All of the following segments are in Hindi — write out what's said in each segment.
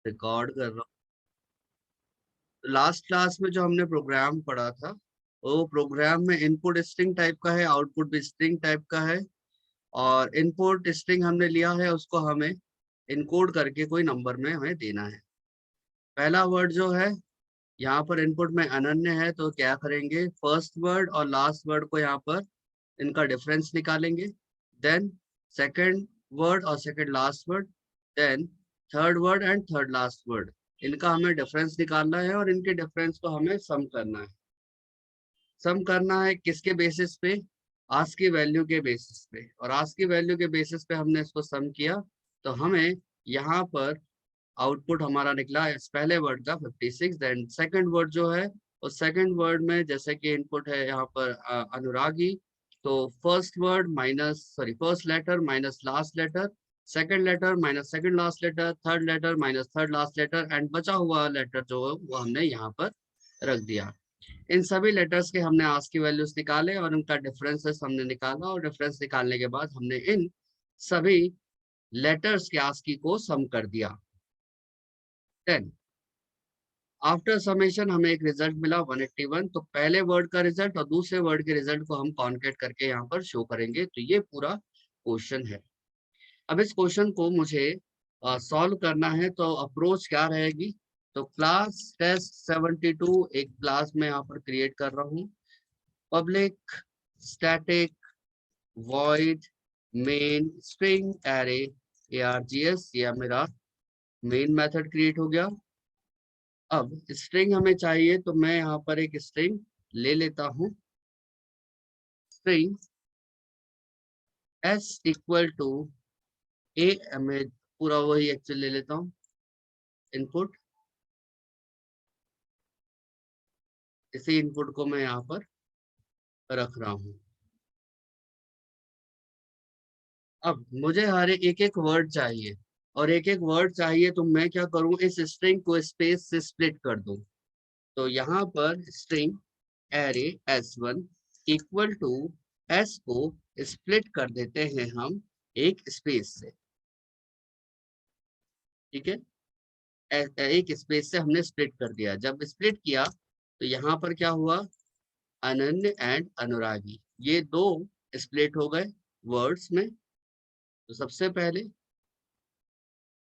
रिकॉर्ड कर रहा हूँ। लास्ट क्लास में जो हमने प्रोग्राम पढ़ा था, वो प्रोग्राम में इनपुट स्ट्रिंग टाइप का है, आउटपुट भी स्ट्रिंग टाइप का है। और इनपुट स्ट्रिंग हमने लिया है, उसको हमें इनकोड करके कोई नंबर में हमें देना है। पहला वर्ड जो है यहाँ पर इनपुट में अनन्य है, तो क्या करेंगे, फर्स्ट वर्ड और लास्ट वर्ड को यहाँ पर इनका डिफरेंस निकालेंगे। देन सेकंड वर्ड और second last word, then third word and third last word, इनका हमें डिफरेंस निकालना है और इनके डिफरेंस को हमें सम करना है। सम करना है किसके बेसिस पे, आज की वैल्यू के बेसिस पे। और आज की वैल्यू के बेसिस पे हमने इसको सम किया, तो हमें यहाँ पर आउटपुट हमारा निकला इस पहले वर्ड का 56। देन सेकंड वर्ड जो है, उस सेकंड वर्ड में जैसे कि इनपुट है यहाँ पर अनुरागी, तो first word minus sorry first letter minus last letter, second letter minus second last letter, third letter minus third last letter, and बचा हुआ लेटर जो है वो हमने यहाँ पर रख दिया। इन सभी लेटर्स के हमने आज की वैल्यूज निकाले और उनका डिफरेंसेस हमने निकाला, और डिफरेंस निकालने के बाद हमने इन सभी लेटर्स के आस्की को सम कर दिया। देन आफ्टर समेशन हमें एक रिजल्ट मिला 181। तो पहले वर्ड का रिजल्ट और दूसरे वर्ड के रिजल्ट को हम कॉन्केट करके यहाँ पर शो करेंगे। तो ये पूरा क्वेश्चन है। अब इस क्वेश्चन को मुझे सॉल्व करना है, तो अप्रोच क्या रहेगी, तो क्लास टेस्ट 72 एक क्लास में यहाँ पर क्रिएट कर रहा हूँ। Public static void main string array args, यह मेरा मेन मेथड क्रिएट हो गया। अब स्ट्रिंग हमें चाहिए, तो मैं यहाँ पर एक स्ट्रिंग ले लेता हूँ। स्ट्रिंग s इक्वल टू ए, मैं पूरा वही एक्चुअली ले लेता हूँ इनपुट। इसी इनपुट को मैं यहाँ पर रख रहा हूँ। अब मुझे हर एक एक वर्ड चाहिए, और एक एक वर्ड चाहिए, तो मैं क्या करूँ, इस स्ट्रिंग को स्पेस से स्प्लिट कर दूं। तो यहाँ पर string array s1 equal to s को स्प्लिट कर देते हैं हम एक स्पेस से। ठीक है, एक स्पेस से हमने स्प्लिट कर दिया। जब स्प्लिट किया तो यहाँ पर क्या हुआ, अनन्य एंड अनुरागी, ये दो स्प्लिट हो गए वर्ड्स में। तो सबसे पहले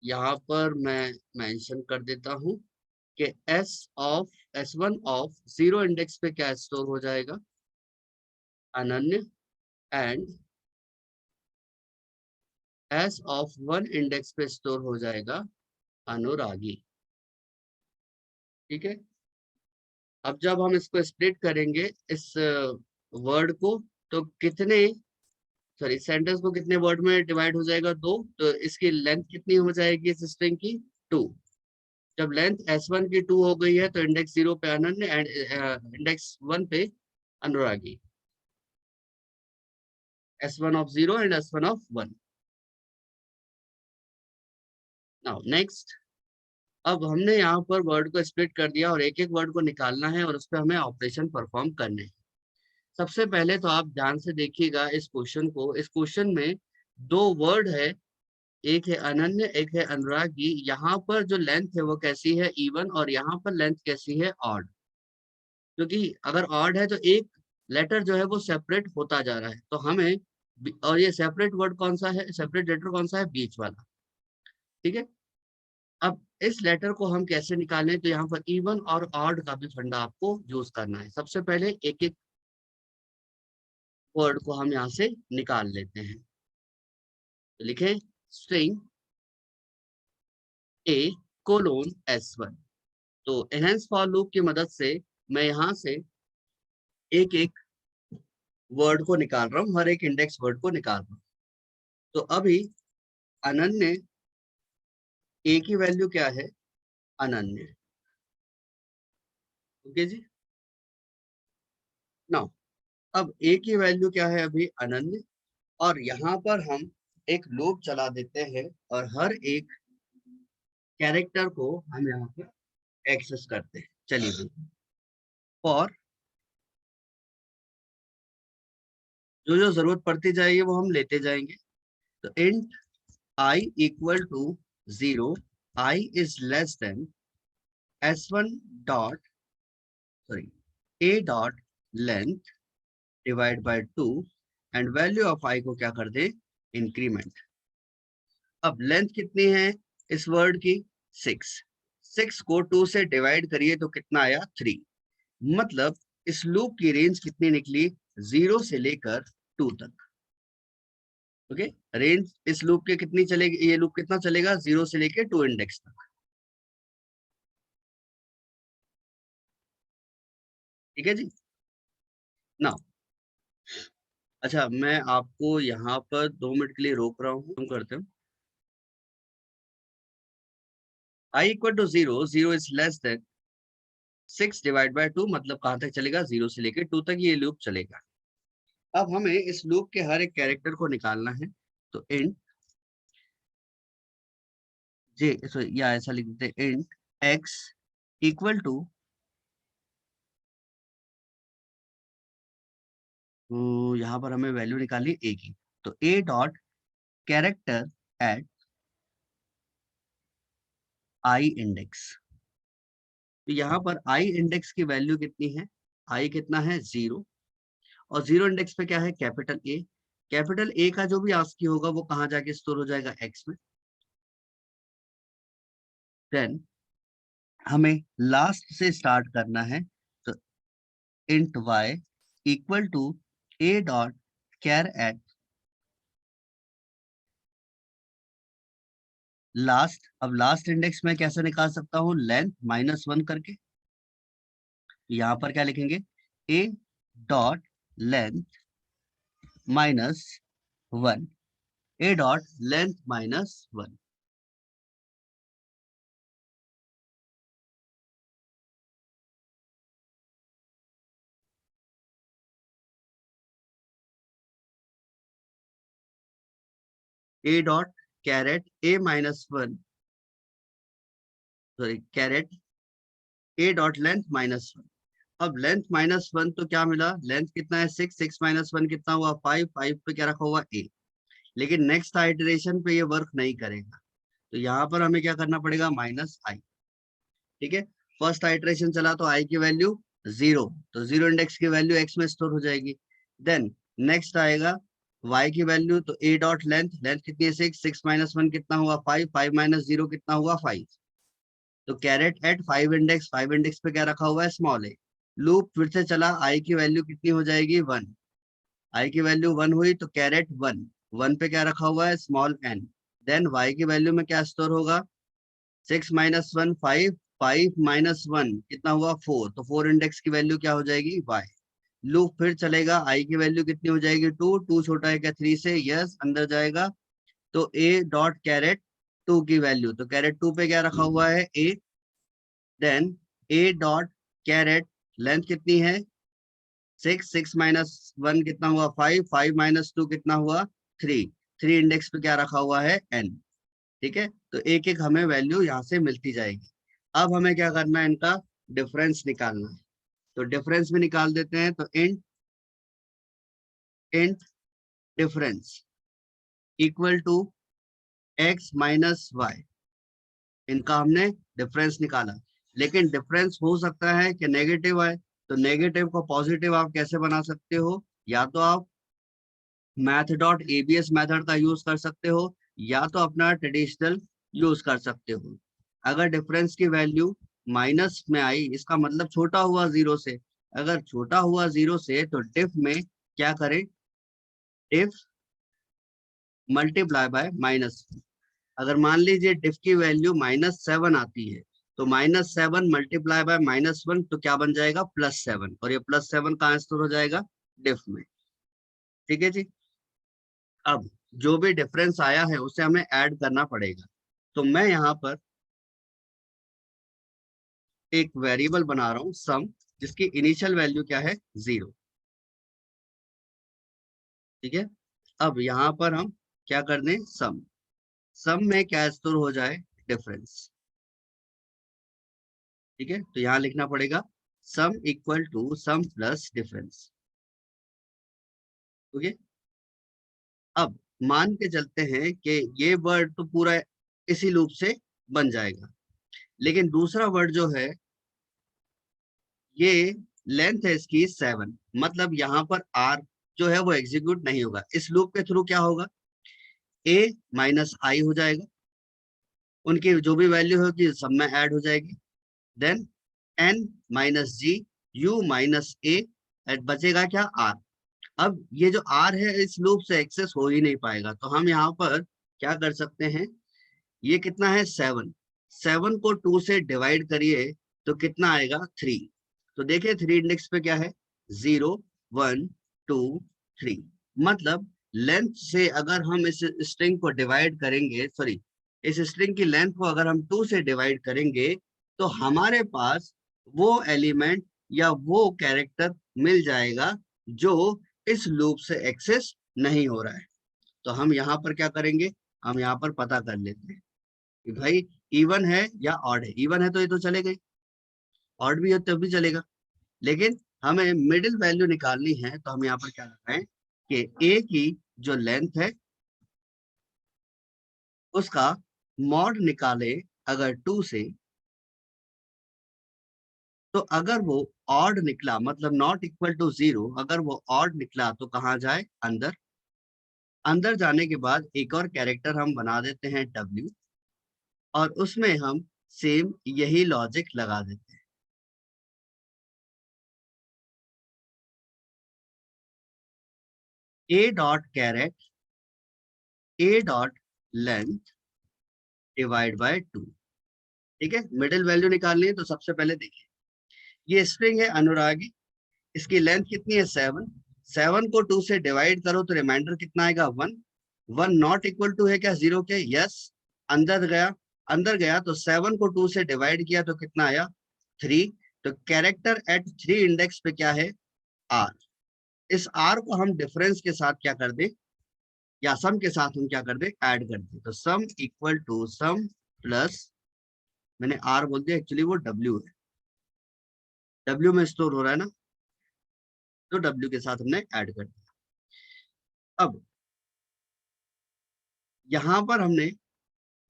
यहाँ पर मैं मेंशन कर देता हूँ कि S1 ऑफ 0 इंडेक्स पे क्या स्टोर हो जाएगा, अनन्य, एंड S ऑफ 1 इंडेक्स पे स्टोर हो जाएगा अनुरागी। ठीक है, अब जब हम इसको स्प्लिट करेंगे इस वर्ड को, तो कितने सॉरी सेंटेंस को कितने वर्ड में डिवाइड हो जाएगा, दो। तो इसकी लेंथ कितनी हो जाएगी इस स्ट्रिंग की, 2। जब लेंथ S1 की 2 हो गई है, तो इंडेक्स 0 पे अनन्य एंड इंडेक्स 1 पे अनुरागी, S1 of 0 and S1 of 1। Now next, अब हमने यहाँ पर वर्ड को स्प्लिट कर दिया और एक एक वर्ड को निकालना है और उस पर हमें ऑपरेशन परफॉर्म करने हैं। सबसे पहले तो आप ध्यान से देखिएगा इस क्वेश्चन को। इस क्वेश्चन में दो वर्ड है, एक है अनन्य, एक है अनुरागी। यहाँ पर जो लेंथ है वो कैसी है, इवन, और यहाँ पर लेंथ कैसी है, ऑड। क्योंकि अगर ऑड है तो एक लेटर जो है वो सेपरेट होता जा रहा है, तो हमें, और ये सेपरेट वर्ड कौन सा है, सेपरेट लेटर कौन सा है, बीच वाला। ठीक है, अब इस लेटर को हम कैसे निकालें, तो यहाँ पर इवन और ऑड का भी फंडा आपको यूज करना है। सबसे पहले एक एक वर्ड को हम यहाँ से निकाल लेते हैं। तो लिखें स्ट्रिंग ए कोलोन S1। तो एनहेंस फॉर लूप की मदद से मैं यहाँ से एक एक वर्ड को निकाल रहा हूँ, हर एक इंडेक्स वर्ड को निकाल रहा हूँ। तो अभी अनन्य, ए की वैल्यू क्या है, अनन्य। ओके जी, नाउ अब ए की वैल्यू क्या है, अभी अनन्य। और यहाँ पर हम एक लूप चला देते हैं और हर एक कैरेक्टर को हम यहाँ पर एक्सेस करते हैं। चलिए, और जो जो जरूरत पड़ती जाएगी वो हम लेते जाएंगे। तो int i equal to 0, I is less than S1 dot A dot length divide by 2 and value of I को क्या कर दे, इंक्रीमेंट। अब लेंथ कितनी है इस वर्ड की, 6। 6 को 2 से डिवाइड करिए तो कितना आया, 3। मतलब इस लूप की रेंज कितनी निकली, 0 से लेकर 2 तक। ओके, रेंज इस लूप के कितनी चलेगी, ये लूप कितना चलेगा, 0 से लेकर 2 इंडेक्स तक। ठीक है जी ना। अच्छा, मैं आपको यहाँ पर 2 मिनट के लिए रोक रहा हूँ, हम करते हैं। I equal to 0, 0 is less than 6 divide by 2, मतलब कहां तक चलेगा, 0 से लेकर 2 तक ये लूप चलेगा। अब हमें इस लूप के हर एक कैरेक्टर को निकालना है, तो इंट जे, या ऐसा लिख देते हैं, इंट x इक्वल टू, यहाँ पर हमें वैल्यू निकालनी a की, तो a dot character eight i index. तो यहाँ पर i इंडेक्स की वैल्यू कितनी है, i कितना है, 0, और 0 इंडेक्स पे क्या है, कैपिटल A। कैपिटल A का जो भी आस्की होगा वो कहाँ जाके स्टोर हो जाएगा, x में। देन हमें लास्ट से स्टार्ट करना है, तो int y equal to a dot char at last. अब लास्ट इंडेक्स में कैसे निकाल सकता हूँ, लेंथ -1 करके। यहाँ पर क्या लिखेंगे, a dot length -1, a dot length -1। a dot char at a-1, sorry char at a dot length -1। अब लेंथ -1 तो क्या मिला, लेंथ कितना है, 6, 6 -1 कितना हुआ, 5, 5 पे क्या रखा हुआ, a। लेकिन नेक्स्ट आइटरेशन पे ये वर्क नहीं करेगा, तो यहाँ पर हमें क्या करना पड़ेगा, -i। ठीक है, फर्स्ट आइटरेशन चला तो i की वैल्यू 0, तो 0 इंडेक्स की वैल्यू x में स्टोर हो जाएगी। देन नेक्स्ट आएगा y की वैल्यू, तो a डॉट लेंथ, लेंथ कितनी है, 6, 6 -1 कितना हुआ, 5, 5 -0 कितना हुआ, 5। तो कैरेट एट 5 इंडेक्स, 5 इंडेक्स पे क्या रखा हुआ है, स्मॉल ए। लूप फिर से चला, i की वैल्यू कितनी हो जाएगी, 1। i की वैल्यू 1 हुई तो कैरेट 1, 1 पे क्या रखा हुआ है, स्मॉल n। देन y की वैल्यू में क्या स्टोर होगा, 6 -1 5, 5 -1 कितना हुआ, 4, तो 4 इंडेक्स की वैल्यू क्या हो जाएगी, y। लूप फिर चलेगा, i की वैल्यू कितनी हो जाएगी, 2, 2 छोटा है क्या 3 से, यस, अंदर जाएगा, तो a डॉट कैरेट 2 की वैल्यू, तो कैरेट 2 पे क्या रखा हुआ है, a। Then a dot char at length कितनी है, 6, 6 -1 कितना हुआ, 5, 5 -2 कितना हुआ, 3, 3 इंडेक्स पे क्या रखा हुआ है, n। ठीक है, तो एक एक हमें वैल्यू यहाँ से मिलती जाएगी। अब हमें क्या करना है, इनका डिफरेंस निकालना है, तो डिफरेंस भी निकाल देते हैं, तो int int difference equal to x minus y. इनका हमने डिफरेंस निकाला, लेकिन डिफरेंस हो सकता है कि नेगेटिव आए, तो नेगेटिव को पॉजिटिव आप कैसे बना सकते हो, या तो आप मैथ डॉट एबीएस मेथड का यूज कर सकते हो, या तो अपना ट्रेडिशनल यूज कर सकते हो। अगर डिफरेंस की वैल्यू माइनस में आई, इसका मतलब छोटा हुआ 0 से। अगर छोटा हुआ 0 से तो डिफ में क्या करें, डिफ मल्टीप्लाई बाय माइनस। अगर मान लीजिए डिफ की वैल्यू -7 आती है, तो -7 मल्टीप्लाई बाय -1, तो क्या बन जाएगा, +7, और ये +7 कहाँ स्टोर हो जाएगा, डिफ में। ठीक है जी। अब जो भी डिफरेंस आया है उसे हमें ऐड करना पड़ेगा, तो मैं यहाँ पर एक वेरिएबल बना रहा हूँ सम, जिसकी इनिशियल वैल्यू क्या है, 0। ठीक है, अब यहाँ पर हम क्या कर दें, सम, सम में क्या स्टोर हो जाए, डिफरेंस। ठीक है, तो यहाँ लिखना पड़ेगा sum equal to sum plus difference. Okay, अब मान के चलते हैं कि ये वर्ड तो पूरा इसी लूप से बन जाएगा। लेकिन दूसरा वर्ड जो है, ये लेंथ है इसकी 7, मतलब यहाँ पर r जो है वो एग्जीक्यूट नहीं होगा। इस लूप के थ्रू क्या होगा, a माइनस आई हो जाएगा, उनकी जो भी वैल्यू होगी सब में ऐड हो जाएगी, देन n माइनस जी u माइनस ए, बचेगा क्या, r। अब ये जो r है इस लूप से एक्सेस हो ही नहीं पाएगा, तो हम यहाँ पर क्या कर सकते हैं, ये कितना है 7, 7 को 2 से डिवाइड करिए तो कितना आएगा 3। तो देखिए 3 इंडेक्स पे क्या है, 0 1 2 3, मतलब लेंथ से अगर हम इस स्ट्रिंग को डिवाइड करेंगे, सॉरी इस स्ट्रिंग की लेंथ को अगर हम 2 से डिवाइड करेंगे तो हमारे पास वो एलिमेंट या वो कैरेक्टर मिल जाएगा जो इस लूप से एक्सेस नहीं हो रहा है। तो हम यहाँ पर क्या करेंगे, हम यहाँ पर पता कर लेते हैं कि भाई इवन है या ऑड है। इवन है तो ये तो चलेगा ही, ऑड भी है तब भी चलेगा, लेकिन हमें मिडिल वैल्यू निकालनी है। तो हम यहाँ पर क्या लगाएं कि ए की जो लेंथ है उसका मॉड निकाले अगर 2 से, तो अगर वो ऑड निकला मतलब नॉट इक्वल टू 0, अगर वो ऑड निकला तो कहाँ जाए, अंदर। अंदर जाने के बाद एक और कैरेक्टर हम बना देते हैं w, और उसमें हम सेम यही लॉजिक लगा देते हैं। A dot char at a dot length divide by 2, ठीक है। मिडिल वैल्यू निकालनी है तो सबसे पहले देखिए, ये स्ट्रिंग है अनुरागी, इसकी लेंथ कितनी है 7, 7 को 2 से डिवाइड करो तो रिमाइंडर कितना आएगा 1, 1 नॉट इक्वल टू है क्या 0 के, यस। अंदर गया, अंदर गया तो 7 को 2 से डिवाइड किया तो कितना आया 3। तो कैरेक्टर एट 3 इंडेक्स पे क्या है, आर। इस आर को हम डिफरेंस के साथ क्या कर दे, या सम के साथ हम क्या कर दे, ऐड कर दे। तो sum equal to sum plus, मैंने आर बोल दिया, एक्चुअली वो डब्ल्यू है, डब्ल्यू में स्टोर हो रहा है ना, तो डब्ल्यू के साथ हमने ऐड कर दिया। अब यहां पर हमने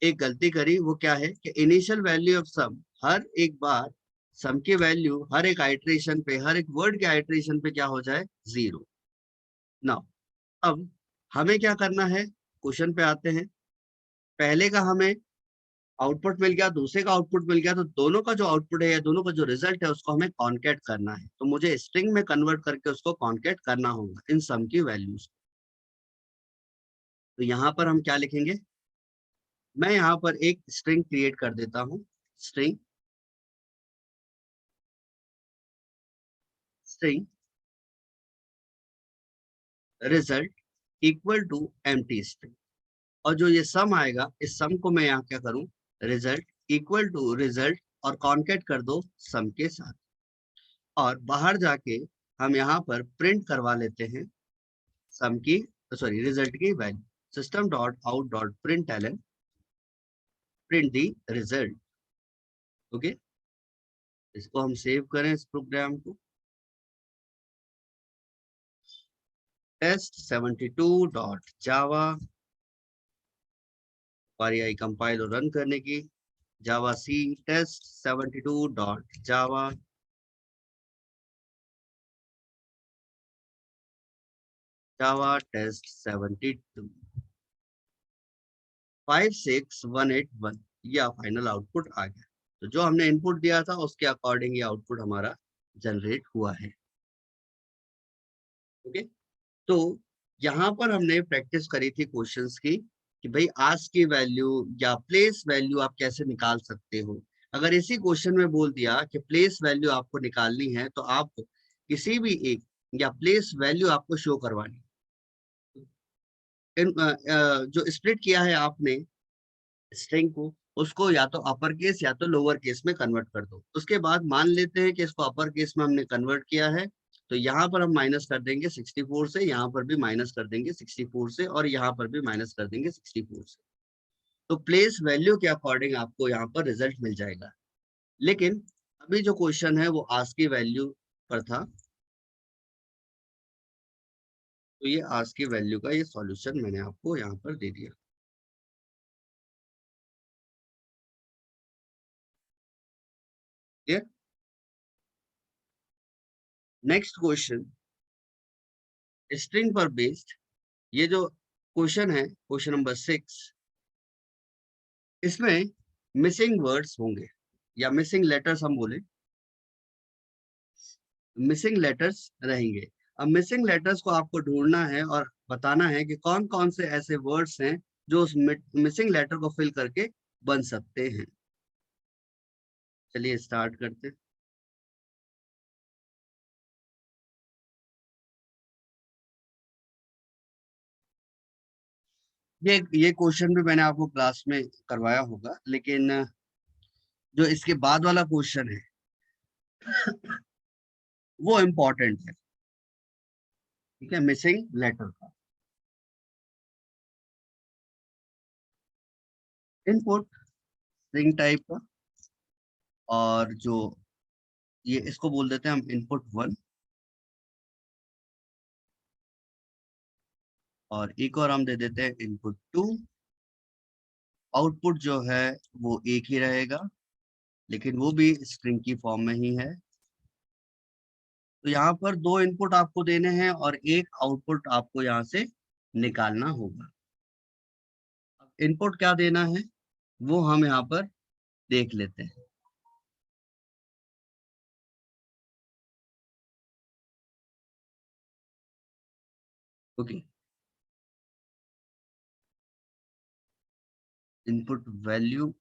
एक गलती करी, वो क्या है कि इनिशियल वैल्यू ऑफ सम, हर एक बार सम की वैल्यू हर एक आइट्रेशन पे, हर एक वर्ड के आइट्रेशन पे क्या हो जाए 0। नाउ अब हमें क्या करना है, क्वेश्चन पे आते हैं। पहले का हमें आउटपुट मिल गया, दूसरे का आउटपुट मिल गया, तो दोनों का जो आउटपुट है या दोनों का जो रिजल्ट है उसको हमें कॉन्केट करना है। तो मुझे स्ट्रिंग में कन्वर्ट करके उसको कॉन्केट करना होगा इन सम की वैल्यूज। तो यहाँ पर हम क्या लिखेंगे, मैं यहाँ पर एक स्ट्रिंग क्रिएट कर देता हूँ, string string result equal to empty string, और जो ये सम आएगा इस सम को मैं यहाँ क्या करूँ, रिजल्ट इक्वल टू रिजल्ट, और कॉन्केट कर दो सम के साथ। और बाहर जाके हम यहाँ पर प्रिंट करवा लेते हैं सम की, सॉरी रिजल्ट की value, system dot out dot print L N print the result. Okay, इसको हम सेव करें इस प्रोग्राम को, test72.java, बारी आई कंपाइल और रन करने की, जावा सी test72.java, जावा टेस्ट 72 56181, यह फाइनल आउटपुट आ गया। तो जो हमने इनपुट दिया था उसके अकॉर्डिंग ये आउटपुट हमारा जनरेट हुआ है। ओके, तो यहाँ पर हमने प्रैक्टिस करी थी क्वेश्चंस की कि भाई आज की वैल्यू या प्लेस वैल्यू आप कैसे निकाल सकते हो। अगर इसी क्वेश्चन में बोल दिया कि प्लेस वैल्यू आपको निकालनी है, तो आप किसी भी एक या प्लेस वैल्यू आपको शो करवानी, जो स्प्लिट किया है आपने स्ट्रिंग को, उसको या तो अपर केस या तो लोअर केस में कन्वर्ट कर दो। उसके बाद मान लेते हैं कि इसको अपर केस में हमने कन्वर्ट किया है, तो यहाँ पर हम माइनस कर देंगे 64 से, यहाँ पर भी माइनस कर देंगे 64 से, और यहाँ पर भी माइनस कर देंगे 64 से। तो प्लेस वैल्यू के अकॉर्डिंग आपको यहाँ पर रिजल्ट मिल जाएगा। लेकिन अभी जो क्वेश्चन है वो आज की वैल्यू पर था, तो ये आज की वैल्यू का ये सॉल्यूशन मैंने आपको यहाँ पर दे दिया। ये नेक्स्ट क्वेश्चन, स्ट्रिंग पर बेस्ड। ये जो क्वेश्चन है, क्वेश्चन नंबर 6, इसमें मिसिंग वर्ड्स होंगे या मिसिंग लेटर्स हम बोले, मिसिंग लेटर्स रहेंगे। अब मिसिंग लेटर्स को आपको ढूंढना है और बताना है कि कौन कौन से ऐसे वर्ड्स हैं जो उस मिसिंग लेटर को फिल करके बन सकते हैं। चलिए स्टार्ट करते हैं। ये क्वेश्चन भी मैंने आपको क्लास में करवाया होगा, लेकिन जो इसके बाद वाला क्वेश्चन है वो इम्पोर्टेंट है। ठीक है, मिसिंग लेटर का इनपुट स्ट्रिंग टाइप का, और जो ये इसको बोल देते हैं हम इनपुट 1, और एक और हम दे देते हैं इनपुट 2। आउटपुट जो है वो एक ही रहेगा, लेकिन वो भी स्ट्रिंग की फॉर्म में ही है। तो यहाँ पर 2 इनपुट आपको देने हैं और एक आउटपुट आपको यहाँ से निकालना होगा। अब इनपुट क्या देना है वो हम यहाँ पर देख लेते हैं। Okay, input value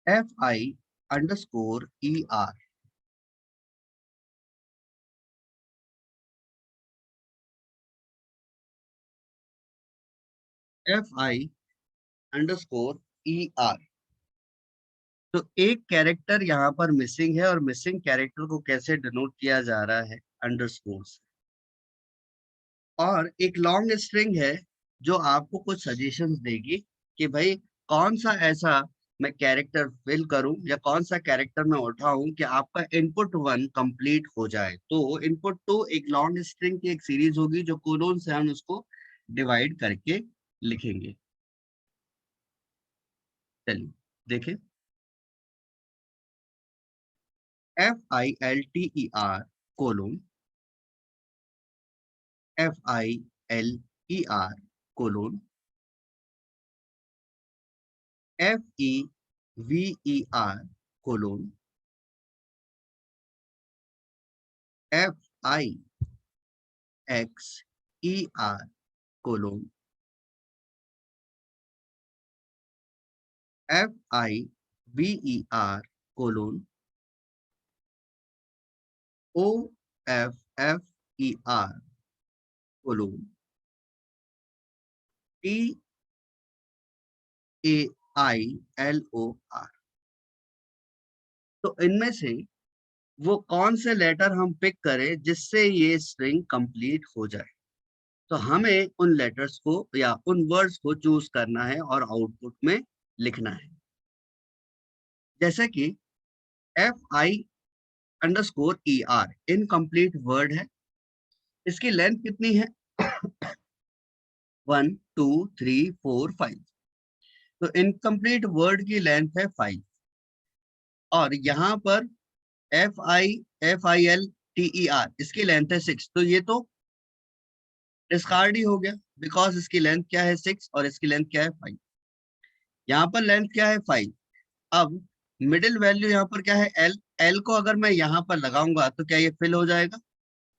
FI_ER, FI_ER। तो एक कैरेक्टर यहाँ पर मिसिंग है, और मिसिंग कैरेक्टर को कैसे डिनोट किया जा रहा है, अंडरस्कोर से। और एक लॉन्ग स्ट्रिंग है जो आपको कुछ सजेशंस देगी कि भाई कौन सा ऐसा मैं कैरेक्टर फिल करूं या कौन सा कैरेक्टर मैं उठाऊं कि आपका इनपुट 1 कंप्लीट हो जाए। तो इनपुट 2 एक लॉन्ग स्ट्रिंग की एक सीरीज होगी जो कोलोन से हम उसको डिवाइड करके लिखेंगे। चलिए देखें, FILTER colon FILER colon FEVER colon FIXER colon FIBER colon OFFER colon TAILOR। तो इनमें से वो कौन से लेटर हम पिक करें जिससे ये स्ट्रिंग कंप्लीट हो जाए। तो हमें उन लेटर्स को या उन वर्ड्स को चूज करना है और आउटपुट में लिखना है। जैसे कि FI_ER इनकम्प्लीट वर्ड है, इसकी लेंथ कितनी है 1 2 3 4 5। तो इनकम्प्लीट वर्ड की लेंथ है 5, और यहाँ पर FILTER इसकी लेंथ है 6। तो ये तो डिस्कार्ड ही हो गया, बिकॉज इसकी लेंथ क्या है 6 और इसकी लेंथ क्या है 5। यहाँ पर लेंथ क्या है 5। अब मिडिल वैल्यू यहाँ पर क्या है L। L को अगर मैं यहाँ पर लगाऊंगा तो क्या ये फिल हो जाएगा,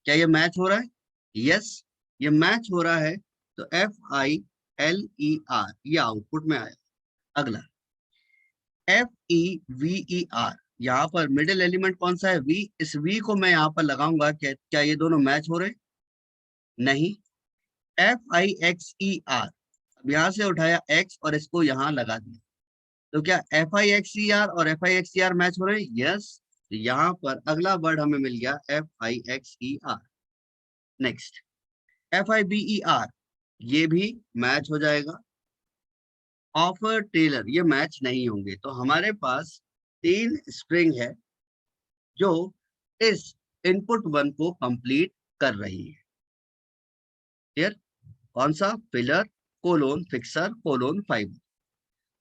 क्या ये मैच हो रहा है? यस, ये मैच हो रहा है। तो FILER ये आउटपुट में आया। अगला FEVER, यहाँ पर मिडिल एलिमेंट कौन सा है V। इस V को मैं यहाँ पर लगाऊंगा, क्या ये दोनों मैच हो रहे? नहीं। FIXER, अब यहाँ से उठाया X और इसको यहाँ लगा दिया, तो क्या FIXER और FIXER मैच हो रहे हैं? यस। यहाँ पर अगला वर्ड हमें मिल गया FIXER। नेक्स्ट FIBER, ये भी मैच हो जाएगा। ऑफ अ टेलर, ये मैच नहीं होंगे। तो हमारे पास 3 स्ट्रिंग है जो इस इनपुट 1 को कंप्लीट कर रही है। क्लियर? कौन सा? Filler, colon, fixer, colon, fiber.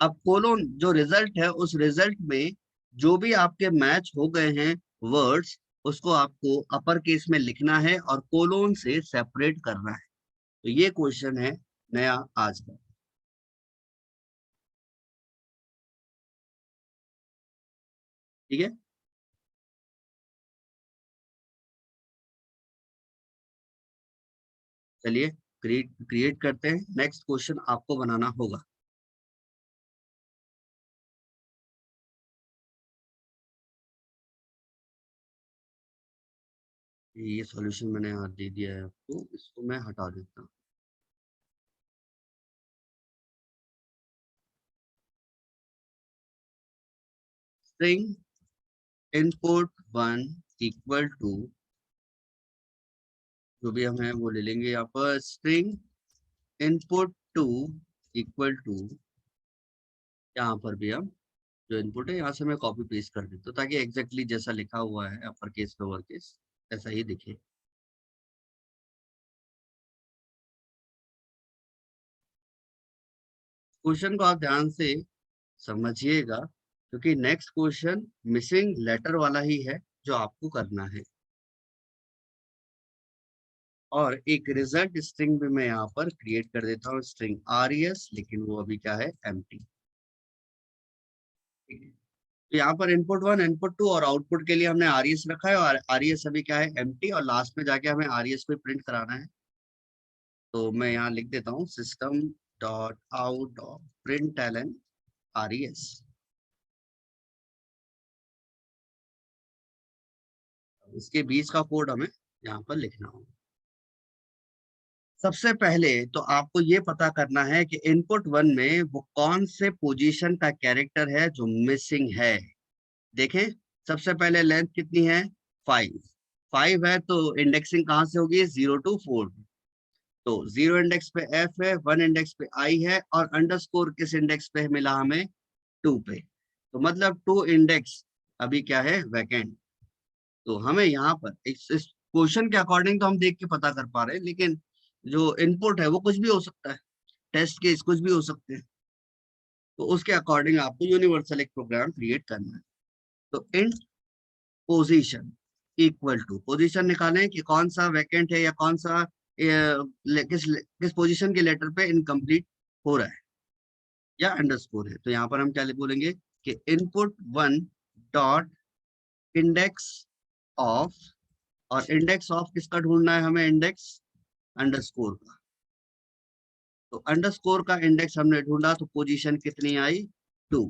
अब कोलोन जो रिजल्ट है, उस रिजल्ट में जो भी आपके मैच हो गए हैं वर्ड्स, उसको आपको अपर केस में लिखना है और कोलोन से सेपरेट करना है। तो ये क्वेश्चन है नया आज का। ठीक है, चलिए क्रिएट क्रिएट करते हैं। नेक्स्ट क्वेश्चन आपको बनाना होगा। ये सॉल्यूशन मैंने यहाँ दे दिया है आपको, इसको मैं हटा देता हूँ। स्ट्रिंग इनपुट 1 इक्वल टू, जो भी हम है वो ले लेंगे यहाँ पर। स्ट्रिंग इनपुट 2 इक्वल टू, यहाँ पर भी हम जो इनपुट है यहाँ से मैं कॉपी पेस्ट कर देता हूँ ताकि एग्जैक्टली जैसा लिखा हुआ है अपर केस लोअर केस ऐसा ही दिखे। क्वेश्चन को आप ध्यान से समझिएगा क्योंकि नेक्स्ट क्वेश्चन मिसिंग लेटर वाला ही है जो आपको करना है। और एक रिजल्ट स्ट्रिंग भी मैं यहाँ पर क्रिएट कर देता हूँ, स्ट्रिंग आरईएस, लेकिन वो अभी क्या है, एम्प्टी। तो यहाँ पर इनपुट 1 इनपुट 2 और आउटपुट के लिए हमने आरईएस रखा है और आरईएस अभी क्या है, एम्प्टी, और लास्ट में जाके हमें आरईएस को प्रिंट कराना है। तो मैं यहाँ लिख देता हूँ system dot out dot println RES. इसके बीच का कोड हमें यहाँ पर लिखना होगा। सबसे पहले तो आपको ये पता करना है कि इनपुट 1 में वो कौन से पोजीशन का कैरेक्टर है जो मिसिंग है। देखें, सबसे पहले लेंथ कितनी है, 5। 5 है तो इंडेक्सिंग कहाँ से होगी, 0 to 4। तो 0 इंडेक्स पे एफ है, 1 इंडेक्स पे आई है, और अंडरस्कोर किस इंडेक्स पे मिला हमें, 2 पे। तो मतलब 2 इंडेक्स अभी क्या है, वैकेंट। तो हमें यहाँ पर इस क्वेश्चन के अकॉर्डिंग तो हम देख के पता कर पा रहे हैं, लेकिन जो इनपुट है वो कुछ भी हो सकता है, टेस्ट केस कुछ भी हो सकते हैं। तो उसके अकॉर्डिंग आपको यूनिवर्सल एक प्रोग्राम क्रिएट करना है। तो int position equal to, position निकालें कि कौन सा वैकेंट है या कौन सा किस पोजीशन के लेटर पे इनकम्प्लीट हो रहा है या अंडरस्कोर है। तो यहाँ पर हम क्या बोलेंगे कि इनपुट 1 डॉट इंडेक्स ऑफ, और इंडेक्स ऑफ किसका ढूंढना है हमें, इंडेक्स अंडरस्कोर का। तो अंडरस्कोर का इंडेक्स हमने ढूंढा तो पोजीशन कितनी आई, 2।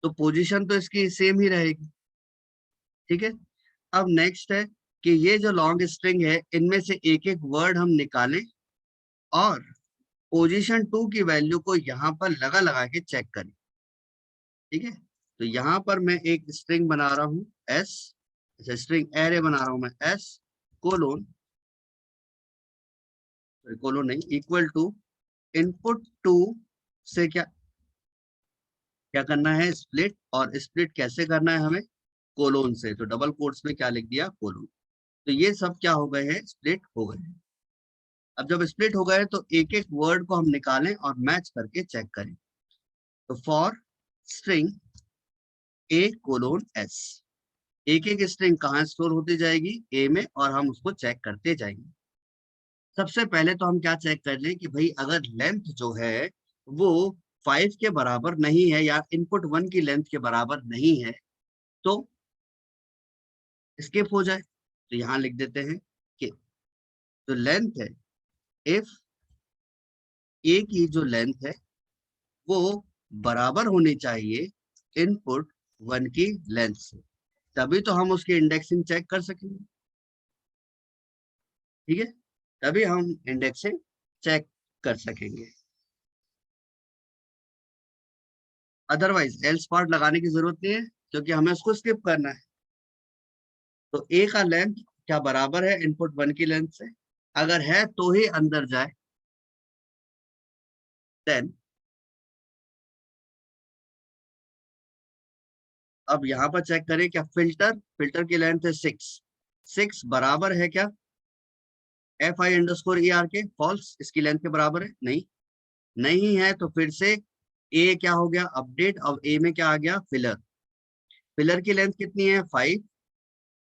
तो पोजीशन तो इसकी सेम ही रहेगी। ठीक है, अब नेक्स्ट है कि ये जो लॉन्ग स्ट्रिंग है इनमें से एक एक वर्ड हम निकालें और पोजीशन 2 की वैल्यू को यहाँ पर लगा लगा के चेक करें। ठीक है, तो यहाँ पर मैं एक स्ट्रिंग बना रहा हूँ एस, अच्छा स्ट्रिंग एरे बना रहा हूँ मैं एस कोलोन, कोलोन नहीं, इक्वल टू इनपुट 2 से क्या क्या करना है, स्प्लिट। और स्प्लिट कैसे करना है हमें, कोलोन से। तो डबल कोट्स में क्या लिख दिया, कोलोन। तो ये सब क्या हो गए हैं, स्प्लिट हो गए हैं। अब जब स्प्लिट हो गए तो एक एक वर्ड को हम निकालें और मैच करके चेक करें। तो for string a colon s, एक एक स्ट्रिंग कहाँ स्टोर होती जाएगी, ए में, और हम उसको चेक करते जाएंगे। सबसे पहले तो हम क्या चेक कर लें कि भाई अगर लेंथ जो है वो 5 के बराबर नहीं है या इनपुट 1 की लेंथ के बराबर नहीं है तो स्किप हो जाए। तो यहाँ लिख देते हैं कि जो लेंथ है, इफ ए की जो लेंथ है वो बराबर होनी चाहिए इनपुट 1 की लेंथ से, तभी तो हम उसकी इंडेक्सिंग चेक कर सकेंगे। ठीक है, तभी हम इंडेक्सिंग चेक कर सकेंगे। अदरवाइज एल्स पार्ट लगाने की जरूरत नहीं है क्योंकि हमें उसको स्किप करना है। तो ए का लेंथ क्या बराबर है इनपुट 1 की लेंथ से, अगर है तो ही अंदर जाए, देन अब यहाँ पर चेक करें क्या फिल्टर की लेंथ है 6 बराबर है क्या fi_er के, फॉल्स, इसकी लेंथ के बराबर है नहीं है, तो फिर से ए क्या हो गया अपडेट। अब ए में क्या आ गया फिलर की लेंथ कितनी है 5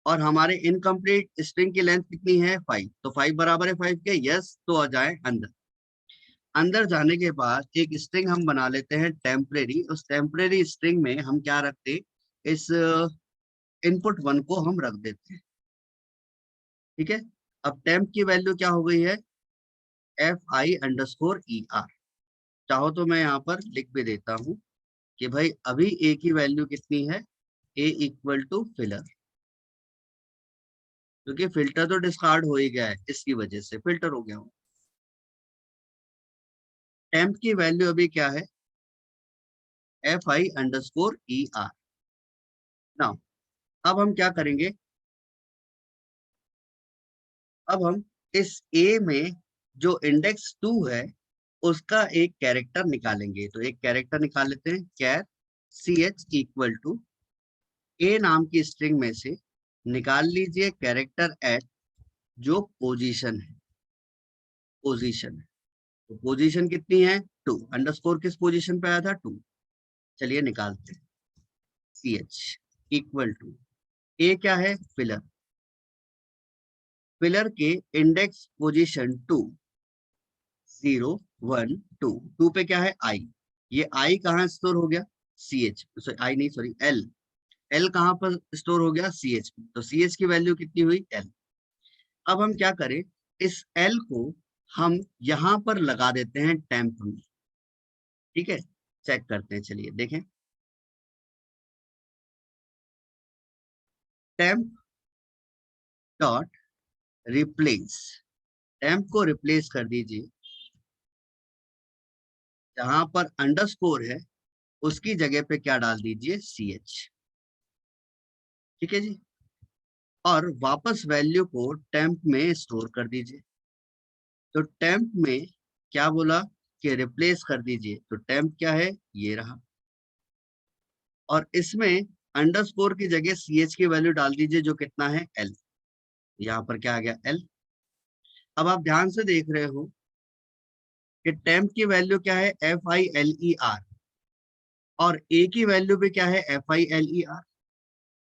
और हमारे इनकम्प्लीट स्ट्रिंग की लेंथ कितनी है 5, तो 5 बराबर है 5 के, यस। तो आ जाए अंदर जाने के बाद एक स्ट्रिंग हम बना लेते हैं टेम्परेरी। उस टेम्परेरी स्ट्रिंग में हम क्या रखते, इस इनपुट 1 को हम रख देते हैं, ठीक है। अब टेम्प की वैल्यू क्या हो गई है fi_er। चाहो तो मैं यहाँ पर लिख भी देता हूँ कि भाई अभी ए की वैल्यू कितनी है, ए इक्वल टू फिलर, क्योंकि फिल्टर तो डिस्कार्ड हो ही गया है, इसकी वजह से फिल्टर हो गया हूँ। टेम्प की वैल्यू अभी क्या है fi_er। नाउ अब हम क्या करेंगे, अब हम इस ए में जो इंडेक्स 2 है उसका एक कैरेक्टर निकालेंगे। तो एक कैरेक्टर निकाल लेते हैं, कैर ch इक्वल टू ए नाम की स्ट्रिंग में से निकाल लीजिए कैरेक्टर एट जो पोजीशन है। तो पोजीशन कितनी है 2, अंडरस्कोर किस पोजीशन पे आया था 2, चलिए निकालते हैं। ch इक्वल टू ए क्या है फिलर के इंडेक्स पोजीशन 2 0 1 2 पे क्या है आई, ये आई कहाँ स्टोर हो गया ch, आई नहीं सॉरी एल कहाँ पर स्टोर हो गया ch, तो ch की वैल्यू कितनी हुई एल। अब हम क्या करें, इस एल को हम यहां पर लगा देते हैं टेम्प में, ठीक है। चेक करते हैं, चलिए देखें, टेम्प डॉट रिप्लेस, टेम्प को रिप्लेस कर दीजिए, जहां पर अंडरस्कोर है उसकी जगह पे क्या डाल दीजिए ch, ठीक है जी। और वापस वैल्यू को टेम्प में स्टोर कर दीजिए। तो टेम्प में क्या बोला कि रिप्लेस कर दीजिए, तो टेम्प क्या है ये रहा, और इसमें अंडरस्कोर की जगह ch की वैल्यू डाल दीजिए जो कितना है l, यहाँ पर क्या आ गया l। अब आप ध्यान से देख रहे हो कि टेम्प की वैल्यू क्या है filer और a की वैल्यू भी क्या है filer,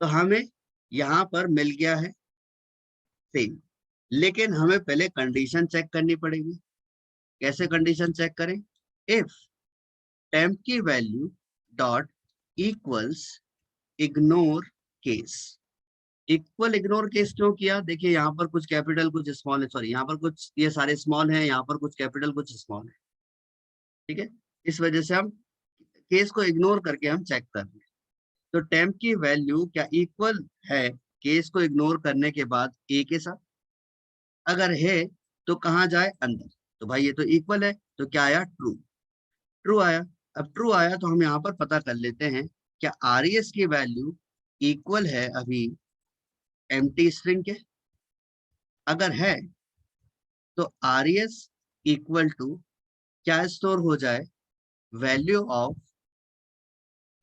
तो हमें यहाँ पर मिल गया है सेम। लेकिन हमें पहले कंडीशन चेक करनी पड़ेगी। कैसे कंडीशन चेक करें, इफ टेम्प की value dot equals ignore case. Ignore case क्यों किया, देखिए यहाँ पर कुछ कैपिटल कुछ स्मॉल है, सॉरी यहाँ पर कुछ ये सारे स्मॉल हैं, यहाँ पर कुछ कैपिटल कुछ स्मॉल है, ठीक है। इस वजह से हम केस को इग्नोर करके हम चेक कर रहे हैं। तो टेम्प की वैल्यू क्या इक्वल है केस को इग्नोर करने के बाद ए के साथ, अगर है तो कहाँ जाए अंदर, तो भाई ये तो इक्वल है, तो क्या आया ट्रू आया। अब ट्रू आया तो हम यहाँ पर पता कर लेते हैं क्या आरईएस की वैल्यू इक्वल है अभी एम्प्टी स्ट्रिंग के, अगर है तो आरईएस इक्वल टू क्या स्टोर हो जाए वैल्यू ऑफ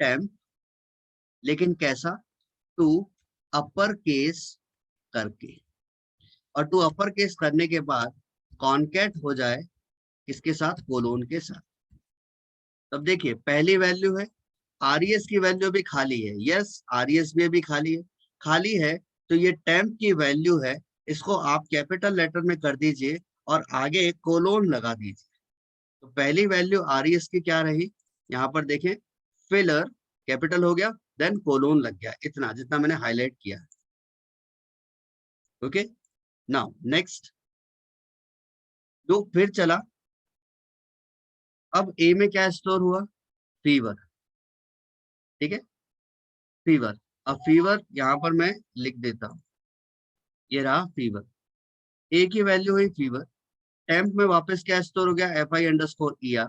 टेम्प, लेकिन कैसा टू अपर केस करके, और टू अपर केस करने के बाद कॉन्केट हो जाए किसके साथ कोलोन के साथ। तब देखिए पहली वैल्यू है आरईएस की वैल्यू भी खाली है, यस आरईएस भी अभी खाली है, तो ये टेम्प की वैल्यू है, इसको आप कैपिटल लेटर में कर दीजिए और आगे कोलोन लगा दीजिए। तो पहली वैल्यू आरईएस की क्या रही, यहाँ पर देखें फिलर कैपिटल हो गया, देन कोलोन लग गया, इतना जितना मैंने हाईलाइट किया। ओके, नाउ नेक्स्ट जो फिर चला, अब ए में क्या स्टोर हुआ फीवर, ठीक है फीवर। अब फीवर यहाँ पर मैं लिख देता हूँ, ये रहा फीवर, ए की वैल्यू हुई फीवर, टेम्प में वापस क्या स्टोर हो गया fi_er,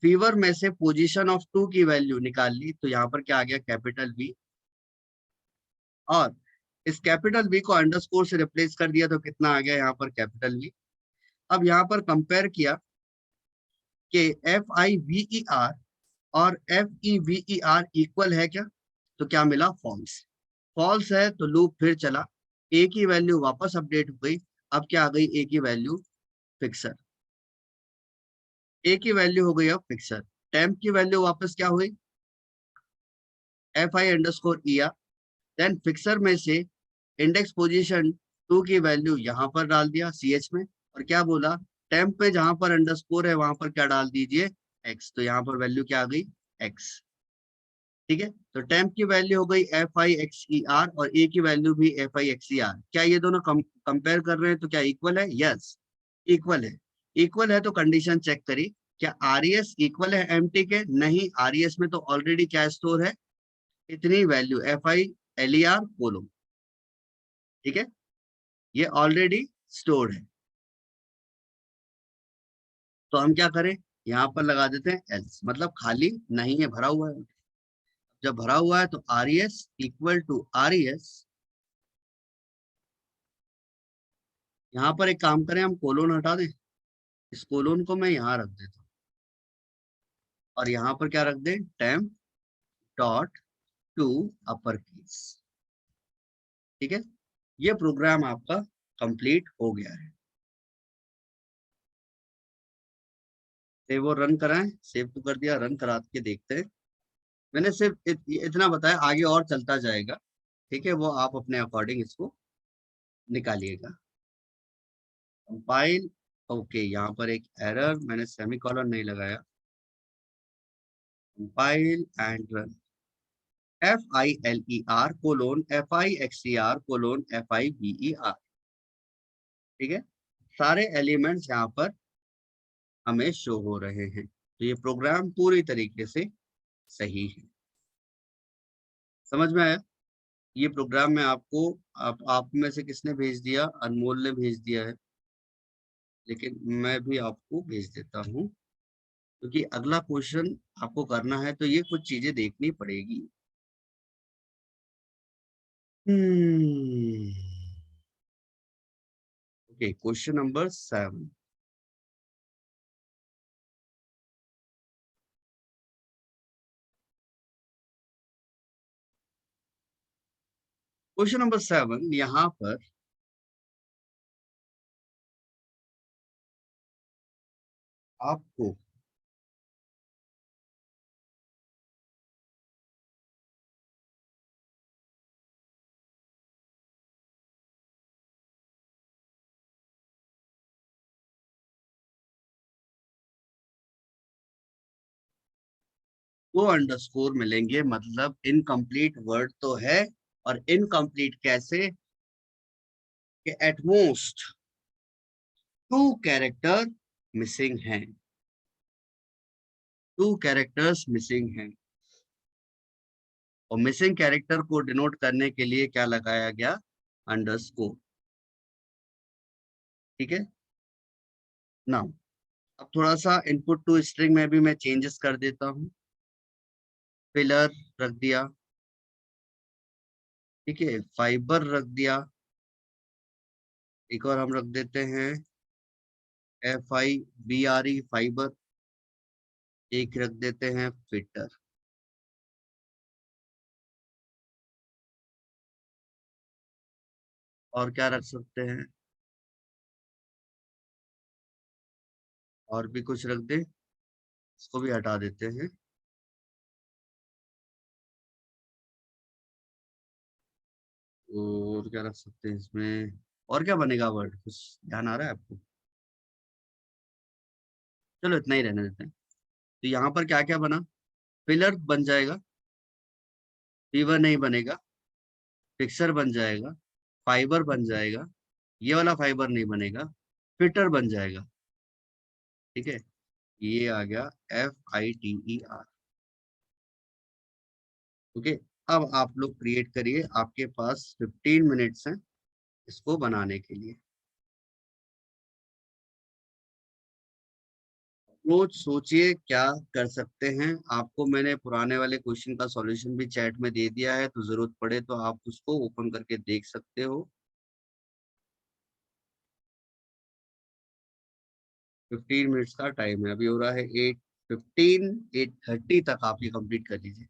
फीवर में से पोजीशन ऑफ 2 की वैल्यू निकाल ली, तो यहाँ पर क्या आ गया कैपिटल वी, और इस कैपिटल वी को अंडरस्कोर से रिप्लेस कर दिया तो कितना आ गया यहाँ पर कैपिटल वी। अब यहाँ पर कंपेयर किया कि FIVER और FEVER इक्वल है क्या, तो क्या मिला, फॉल्स। फॉल्स है तो लूप फिर चला, ए की वैल्यू वापस अपडेट हो गई। अब क्या आ गई, ए की वैल्यू फिक्सर, ए की वैल्यू हो गई अब फिक्सर। टेम्प की वैल्यू वापस क्या हुई, fi_er, देन फिक्सर में से इंडेक्स पोजीशन 2 की वैल्यू यहाँ पर डाल दिया ch में, और क्या बोला, टेम्प पे जहां पर अंडरस्कोर है वहां पर क्या डाल दीजिए, x। तो यहाँ पर वैल्यू क्या आ गई, x। ठीक है, तो टेम्प की वैल्यू हो गई FIXER और ए की वैल्यू भी FIXER। क्या ये दोनों कंपेयर कर रहे हैं तो क्या इक्वल है, यस इक्वल है। इक्वल है तो कंडीशन चेक करी, क्या RES इक्वल है एम्प्टी के, नहीं, RES में तो ऑलरेडी क्या स्टोर है, इतनी वैल्यू FILER कोलोन। ठीक है, ये ऑलरेडी स्टोर्ड है, तो हम क्या करें, यहाँ पर लगा देते हैं एल्स, मतलब खाली नहीं है, भरा हुआ है। जब भरा हुआ है तो RES इक्वल टू RES, यहाँ पर एक काम करें, हम कोलोन हटा दें, इस कोलोन को मैं यहाँ रख देता हूँ, और यहाँ पर क्या रख दें, temp dot to upper case. ठीक है, ये प्रोग्राम आपका कंप्लीट हो गया है। सेव और रन कराएं, सेव तो कर दिया, रन करा के देखते हैं। मैंने सिर्फ इतना बताया, आगे और चलता जाएगा। ठीक है, वो आप अपने अकॉर्डिंग इसको निकालिएगा। कंपाइल, ओके, यहाँ पर एक एरर, मैंने सेमीकोलन नहीं लगाया। Compile and run, FILER colon FIXER colon FIBER। ठीक है, सारे एलिमेंट्स यहाँ पर हमें शो हो रहे हैं, तो ये प्रोग्राम पूरी तरीके से सही है। समझ में आया, ये प्रोग्राम में आपको, आप में से किसने भेज दिया, अनमोल ने भेज दिया है, लेकिन मैं भी आपको भेज देता हूँ, क्योंकि अगला क्वेश्चन आपको करना है तो ये कुछ चीजें देखनी पड़ेगी। Okay, question number 7। Question number 7 यहाँ पर आपको वो अंडरस्कोर मिलेंगे, मतलब इनकम्प्लीट वर्ड तो है, और इनकम्प्लीट कैसे, कि एटमोस्ट 2 कैरेक्टर मिसिंग हैं, 2 कैरेक्टर्स मिसिंग हैं, और मिसिंग कैरेक्टर को डिनोट करने के लिए क्या लगाया गया, अंडरस्कोर। ठीक है, नाउ अब थोड़ा सा इनपुट टू स्ट्रिंग में भी मैं चेंजेस कर देता हूँ। पिलर रख दिया, ठीक है, फाइबर रख दिया, एक और हम रख देते हैं FIBRE फाइबर, एक रख देते हैं फिटर, और क्या रख सकते हैं, और भी कुछ रख दे, इसको भी हटा देते हैं। और क्या रख सकते हैं इसमें, और क्या बनेगा वर्ड, कुछ ध्यान आ रहा है आपको, चलो इतना ही रहने देते हैं। तो यहाँ पर क्या क्या बना, पिलर बन जाएगा, फीवर नहीं बनेगा, फिक्सर बन जाएगा, फाइबर बन जाएगा, ये वाला फाइबर नहीं बनेगा, फिटर बन जाएगा। ठीक है, ये आ गया FITER। ओके, अब आप लोग क्रिएट करिए, आपके पास 15 मिनट्स हैं इसको बनाने के लिए। रोज सोचिए क्या कर सकते हैं, आपको मैंने पुराने वाले क्वेश्चन का सॉल्यूशन भी चैट में दे दिया है, तो जरूरत पड़े तो आप उसको ओपन करके देख सकते हो। 15 मिनट्स का टाइम है, अभी हो रहा है 8:15, 8:30 तक आप ये कंप्लीट कर लीजिए।